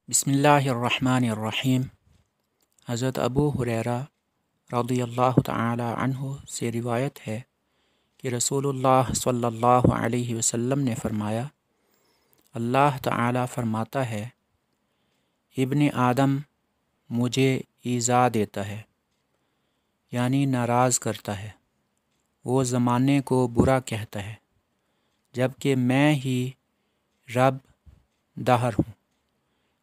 بسم اللہ الرحمن الرحیم۔ حضرت ابو ہریرہ رضی اللہ تعالی عنہ سے روایت ہے کہ رسول اللہ صلی اللہ علیہ وسلم نے فرمایا، اللہ تعالی فرماتا ہے، ابن آدم مجھے ایذا دیتا ہے، یعنی ناراض کرتا ہے، وہ زمانے کو برا کہتا ہے، جبکہ میں ہی رب دہر ہوں،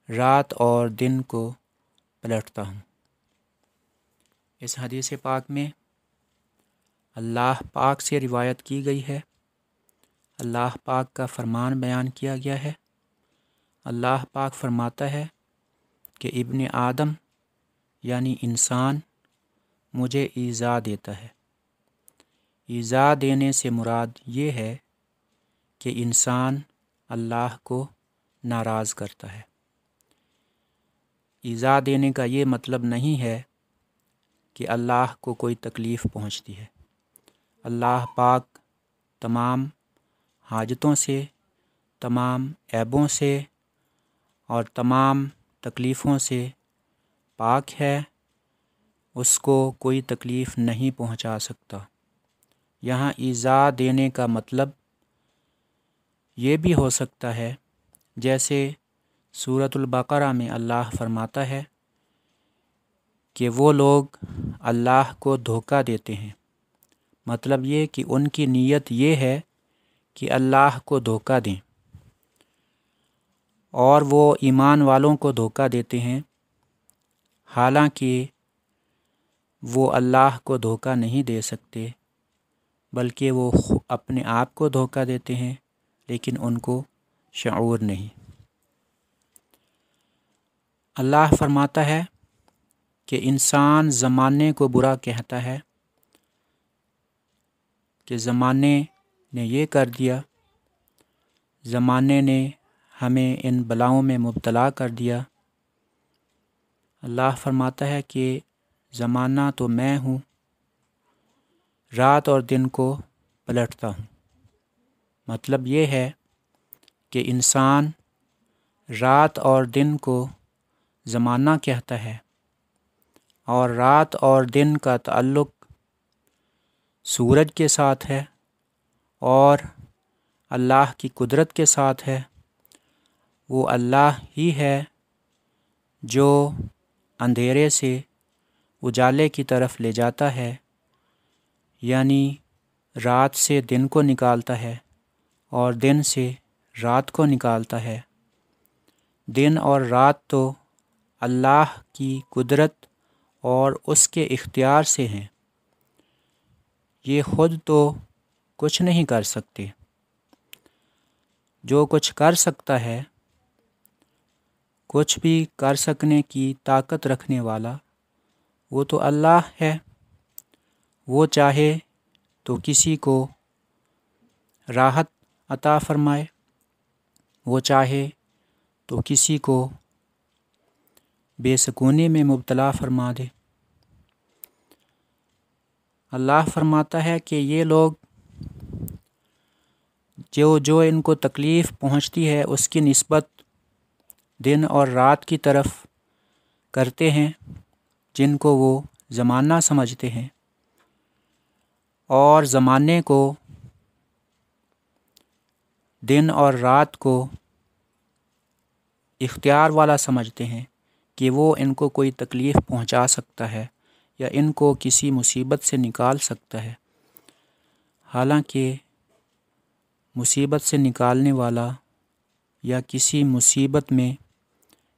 رات اور دن کو پلٹتا ہوں۔ اس حدیث پاک میں اللہ پاک سے روایت کی گئی ہے، اللہ پاک کا فرمان بیان کیا گیا ہے۔ اللہ پاک فرماتا ہے کہ ابن آدم یعنی انسان مجھے ایذا دیتا ہے۔ ایذا دینے سے مراد یہ ہے کہ انسان اللہ کو ناراض کرتا ہے۔ ایذا دینے کا یہ مطلب نہیں ہے کہ اللہ کو کوئی تکلیف پہنچتی ہے۔ اللہ پاک تمام حاجتوں سے، تمام عیبوں سے اور تمام تکلیفوں سے پاک ہے، اس کو کوئی تکلیف نہیں پہنچا سکتا۔ یہاں ایذا دینے کا مطلب یہ بھی ہو سکتا ہے، جیسے سورۃ البقرہ میں اللہ فرماتا ہے کہ وہ لوگ اللہ کو دھوکہ دیتے ہیں، مطلب یہ کہ ان کی نیت یہ ہے کہ اللہ کو دھوکہ دیں، اور وہ ایمان والوں کو دھوکہ دیتے ہیں، حالانکہ وہ اللہ کو دھوکہ نہیں دے سکتے، بلکہ وہ اپنے آپ کو دھوکہ دیتے ہیں، لیکن ان کو شعور نہیں۔ اللہ فرماتا ہے کہ انسان زمانے کو برا کہتا ہے کہ زمانے نے یہ کر دیا، زمانے نے ہمیں ان بلاؤں میں مبتلا کر دیا۔ اللہ فرماتا ہے کہ زمانہ تو میں ہوں، رات اور دن کو پلٹتا ہوں۔ مطلب یہ ہے کہ انسان رات اور دن کو زمانہ کہتا ہے، اور رات اور دن کا تعلق سورج کے ساتھ ہے اور اللہ کی قدرت کے ساتھ ہے۔ وہ اللہ ہی ہے جو اندھیرے سے اجالے کی طرف لے جاتا ہے، یعنی رات سے دن کو نکالتا ہے اور دن سے رات کو نکالتا ہے۔ دن اور رات تو اللہ کی قدرت اور اس کے اختیار سے ہیں، یہ خود تو کچھ نہیں کر سکتے۔ جو کچھ کر سکتا ہے، کچھ بھی کر سکنے کی طاقت رکھنے والا، وہ تو اللہ ہے۔ وہ چاہے تو کسی کو راحت عطا فرمائے، وہ چاہے تو کسی کو بے سکونی میں مبتلا فرما دے۔ اللہ فرماتا ہے کہ یہ لوگ جو ان کو تکلیف پہنچتی ہے اس کی نسبت دن اور رات کی طرف کرتے ہیں، جن کو وہ زمانہ سمجھتے ہیں، اور زمانے کو، دن اور رات کو اختیار والا سمجھتے ہیں کہ وہ ان کو کوئی تکلیف پہنچا سکتا ہے یا ان کو کسی مصیبت سے نکال سکتا ہے۔ حالانکہ مصیبت سے نکالنے والا یا کسی مصیبت میں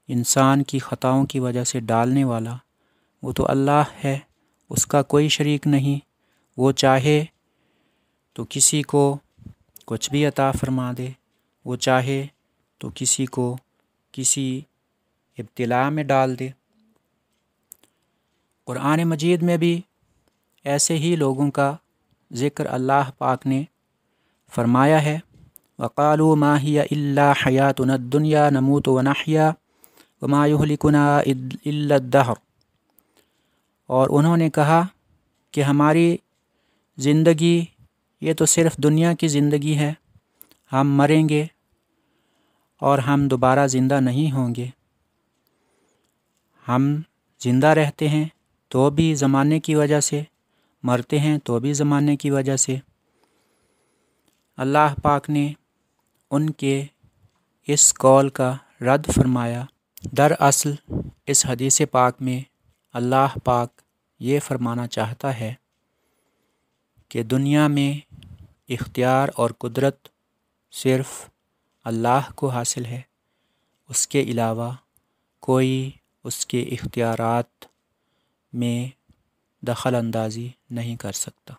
انسان کی خطاؤں کی وجہ سے ڈالنے والا، وہ تو اللہ ہے، اس کا کوئی شریک نہیں۔ وہ چاہے تو کسی کو کچھ بھی عطا فرما دے، وہ چاہے تو کسی کو کسی ابتلا میں ڈال دے۔ قرآن مجید میں بھی ایسے ہی لوگوں کا ذکر اللہ پاک نے فرمایا ہے، وَقَالُوا مَا هِيَ إِلَّا حَيَاتُنَا الدُّنْيَا نَمُوتُ وَنَحْيَا وَمَا يُهْلِكُنَا إِلَّا الدَّهْرُ، اور انہوں نے کہا کہ ہماری زندگی یہ تو صرف دنیا کی زندگی ہے، ہم مریں گے اور ہم دوبارہ زندہ نہیں ہوں گے، ہم زندہ رہتے ہیں تو بھی زمانے کی وجہ سے، مرتے ہیں تو بھی زمانے کی وجہ سے۔ اللہ پاک نے ان کے اس قول کا رد فرمایا۔ دراصل اس حدیث پاک میں اللہ پاک یہ فرمانا چاہتا ہے کہ دنیا میں اختیار اور قدرت صرف اللہ کو حاصل ہے، اس کے علاوہ کوئی اس کے اختیارات میں دخل اندازی نہیں کر سکتا۔